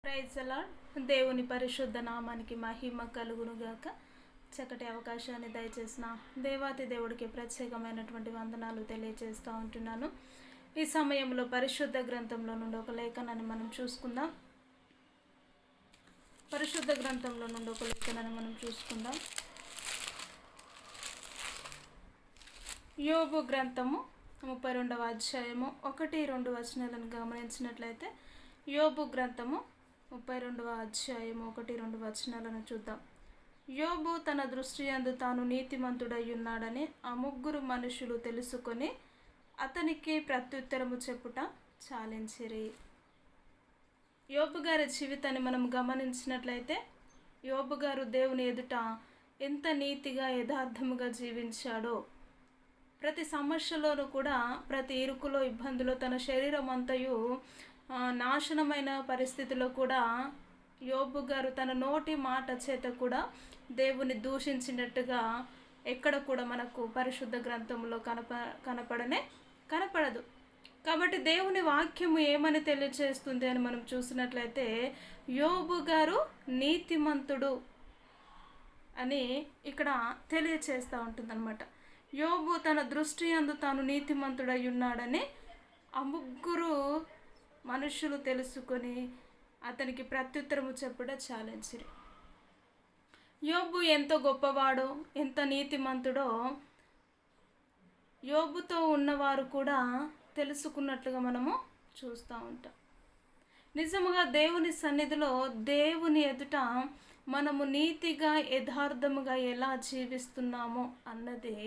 Praise the lord. దేవుని పరిశుద్ధ నామానికి మహిమ కలుగునుగాక. చక్కటి అవకాశాన్ని దయచేసిన దేవాతి దేవుడికి ప్రత్యేకమైనటువంటి వందనాలు తెలియజేస్తూ ఉంటున్నాను. ఈ సమయంలో పరిశుద్ధ గ్రంథంలో నుండి ఒక లేఖనాన్ని మనం చూసుకుందాం. యోబు గ్రంథము 32వ అధ్యాయము 1-2 వచనాలను గమనించినట్లయితే యోబు గ్రంథము 32వ అధ్యాయము 1-2 వచనాలను చూద్దాం. యోబు తన దృష్టి యందు తాను నీతిమంతుడై ఉన్నాడని ఆ ముగ్గురు మనుషులు తెలుసుకొని అతనికి ప్రత్యుత్తరము చెప్పుట చాలించిరి. యోబు గారి జీవితాన్ని మనం గమనించినట్లయితే యోబు గారు దేవుని ఎదుట ఎంత నీతిగా యథార్థముగా జీవించాడో, ప్రతి సమస్యలోనూ కూడా, ప్రతి ఇరుకులో ఇబ్బందులో తన శరీరం అంతయు నాశనమైన పరిస్థితిలో కూడా యోబు గారు తన నోటి మాట చేత కూడా దేవుని దూషించినట్టుగా ఎక్కడ కూడా మనకు పరిశుద్ధ గ్రంథంలో కనపడదు. కాబట్టి దేవుని వాక్యము ఏమని తెలియజేస్తుంది అని మనం చూసినట్లయితే యోబు గారు నీతిమంతుడు అని ఇక్కడ తెలియచేస్తూ ఉంటుందన్నమాట. యోబు తన దృష్టి యందు తాను నీతిమంతుడై ఉన్నాడని ఆ ముగ్గురు మనుషులు తెలుసుకొని అతనికి ప్రత్యుత్తరము చెప్పడం చాలించిరి. యోబు ఎంతో గొప్పవాడో, ఎంత నీతిమంతుడో యోబుతో ఉన్నవారు కూడా తెలుసుకున్నట్లుగా మనము చూస్తూ ఉంటాం. నిజముగా దేవుని సన్నిధిలో, దేవుని ఎదుట మనము నీతిగా యథార్థముగా ఎలా జీవిస్తున్నామో అన్నది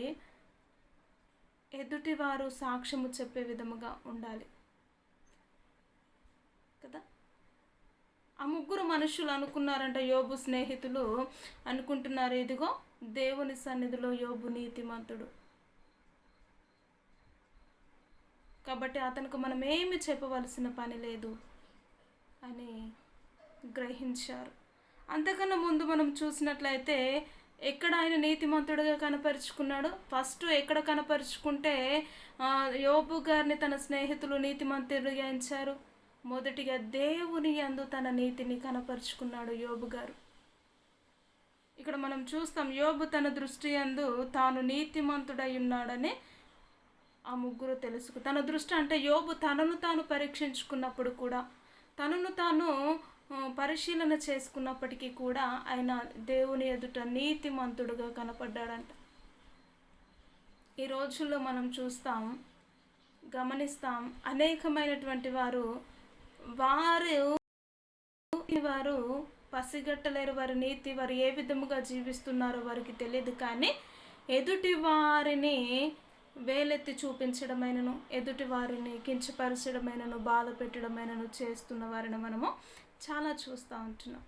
ఎదుటివారు సాక్ష్యము చెప్పే విధముగా ఉండాలి కదా. ఆ ముగ్గురు మనుషులు అనుకున్నారంట, యోబు స్నేహితులు అనుకుంటున్నారు, ఇదిగో దేవుని సన్నిధిలో యోబు నీతిమంతుడు కాబట్టి అతనికి మనం ఏమి చెప్పవలసిన పని లేదు అని గ్రహించారు. అంతకన్నా ముందు మనం చూసినట్లయితే ఎక్కడ ఆయన నీతిమంతుడిగా కనపరుచుకున్నాడు, ఫస్ట్ ఎక్కడ కనపరుచుకుంటే యోబు గారిని తన స్నేహితులు నీతిమంతుడిగా ఎంచారు. మొదటిగా దేవుని యందు తన నీతిని కనపరుచుకున్నాడు యోబు గారు. ఇక్కడ మనం చూస్తాం, యోబు తన దృష్టి యందు తాను నీతిమంతుడై ఉన్నాడని ఆ ముగ్గురు తన దృష్టి అంటే యోబు తనను తాను పరీక్షించుకున్నప్పుడు కూడా, తనను తాను పరిశీలన చేసుకున్నప్పటికీ కూడా ఆయన దేవుని ఎదుట నీతిమంతుడుగా కనపడ్డాడంట. ఈ రోజుల్లో మనం గమనిస్తాం, అనేకమైనటువంటి వారు పసిగట్టలేరు. వారి నీతి వారు ఏ విధముగా జీవిస్తున్నారో వారికి తెలియదు. కానీ ఎదుటి వారిని వేలెత్తి చూపించడమైనను, ఎదుటి వారిని కించపరచడమైనను, బాధ పెట్టడమైనను చేస్తున్న వారిని మనము చాలా చూస్తూ ఉంటున్నాం.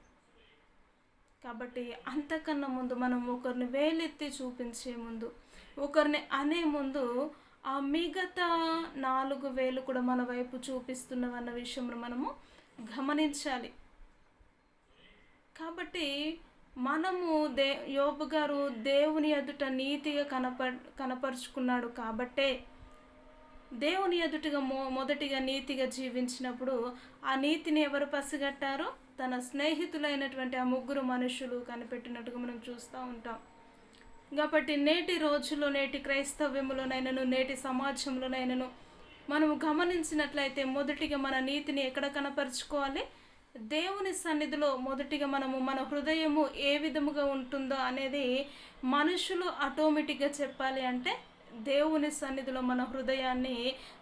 కాబట్టి అంతకన్నా ముందు మనం ఒకరిని వేలెత్తి చూపించే ముందు, ఒకరిని అనే ముందు ఆ మిగతా 4 వేలు కూడా మన వైపు చూపిస్తున్నవన్న విషయంలో మనము గమనించాలి. కాబట్టి మనము యోబు గారు దేవుని ఎదుట నీతిగా కనపరుచుకున్నాడు కాబట్టే, దేవుని ఎదుటగా మొదటిగా నీతిగా జీవించినప్పుడు ఆ నీతిని ఎవరు పసిగట్టారో తన స్నేహితులైనటువంటి ఆ ముగ్గురు మనుషులు కనిపెట్టినట్టుగా మనం చూస్తూ ఉంటాం. కాబట్టి నేటి రోజుల్లో, నేటి క్రైస్తవ్యములోనైనను, నేటి సమాజంలోనైనను మనము గమనించినట్లయితే మొదటిగా మన నీతిని ఎక్కడ కనపరుచుకోవాలి? దేవుని సన్నిధిలో. మొదటిగా మన హృదయము ఏ విధముగా ఉంటుందో అనేది మనుషులు ఆటోమేటిక్గా చెప్పాలి అంటే దేవుని సన్నిధిలో మన హృదయాన్ని,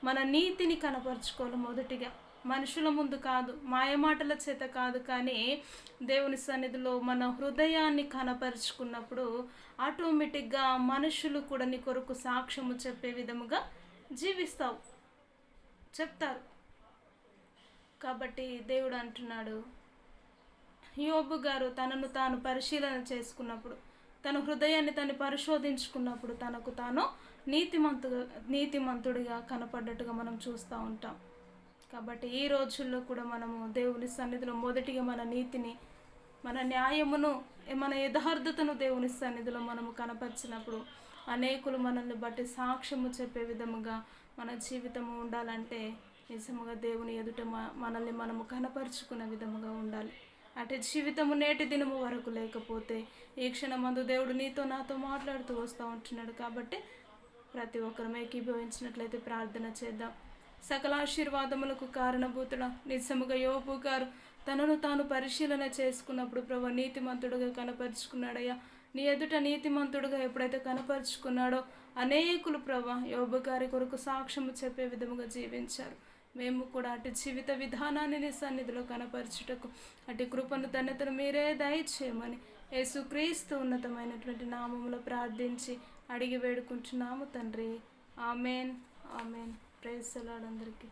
మన నీతిని కనపరుచుకోవాలి. మొదటిగా మనుషుల ముందు కాదు, మాయమాటల చేత కాదు, కానీ దేవుని సన్నిధిలో మన హృదయాన్ని కనపరుచుకున్నప్పుడు ఆటోమేటిక్గా మనుషులు కూడా నీ కొరకు సాక్ష్యము చెప్పే విధముగా చెప్తారు. కాబట్టి దేవుడు అంటున్నాడు, యోబు గారు తనను తాను పరిశీలన చేసుకున్నప్పుడు, తన హృదయాన్ని తను పరిశోధించుకున్నప్పుడు తనకు తాను నీతిమంతుడిగా కనపడ్డట్టుగా మనం చూస్తూ ఉంటాం. కాబట్టి ఈ రోజుల్లో కూడా మనము దేవుని సన్నిధిలో మొదటిగా మన నీతిని, మన న్యాయమును, మన యథార్థతను దేవుని సన్నిధిలో మనము కనపరిచినప్పుడు అనేకులు మనల్ని బట్టి సాక్ష్యము చెప్పే విధముగా మన జీవితము ఉండాలంటే నిజముగా దేవుని ఎదుట మనల్ని మనము కనపరుచుకున్న విధముగా ఉండాలి. అటు జీవితము నేటి దినము వరకు లేకపోతే ఈ క్షణమందు దేవుడు నీతో నాతో మాట్లాడుతూ వస్తూ ఉంటున్నాడు. కాబట్టి ప్రతి ఒక్కరూ ఏకీభవించినట్లయితే ప్రార్థన చేద్దాం. సకల ఆశీర్వాదములకు కారణభూతుడ నిజముగా యోబు గారు తనను తాను పరిశీలన చేసుకున్నప్పుడు ప్రభు నీతిమంతుడుగా కనపరుచుకున్నాడయ్యా. నీ ఎదుట నీతిమంతుడుగా ఎప్పుడైతే కనపరుచుకున్నాడో అనేకులు ప్రభు యోబు గారి కొరకు సాక్ష్యము చెప్పే విధముగా జీవించారు. మేము కూడా అటు జీవిత విధానాన్ని నీ సన్నిధిలో కనపరచుటకు అటు కృపను ధన్యతను మీరే దయచేయమని యేసుక్రీస్తు ఉన్నతమైనటువంటి నామములో ప్రార్థించి అడిగి వేడుకుంటున్నాము తండ్రి. Amen. Amen. Praise the Lord అందరికీ.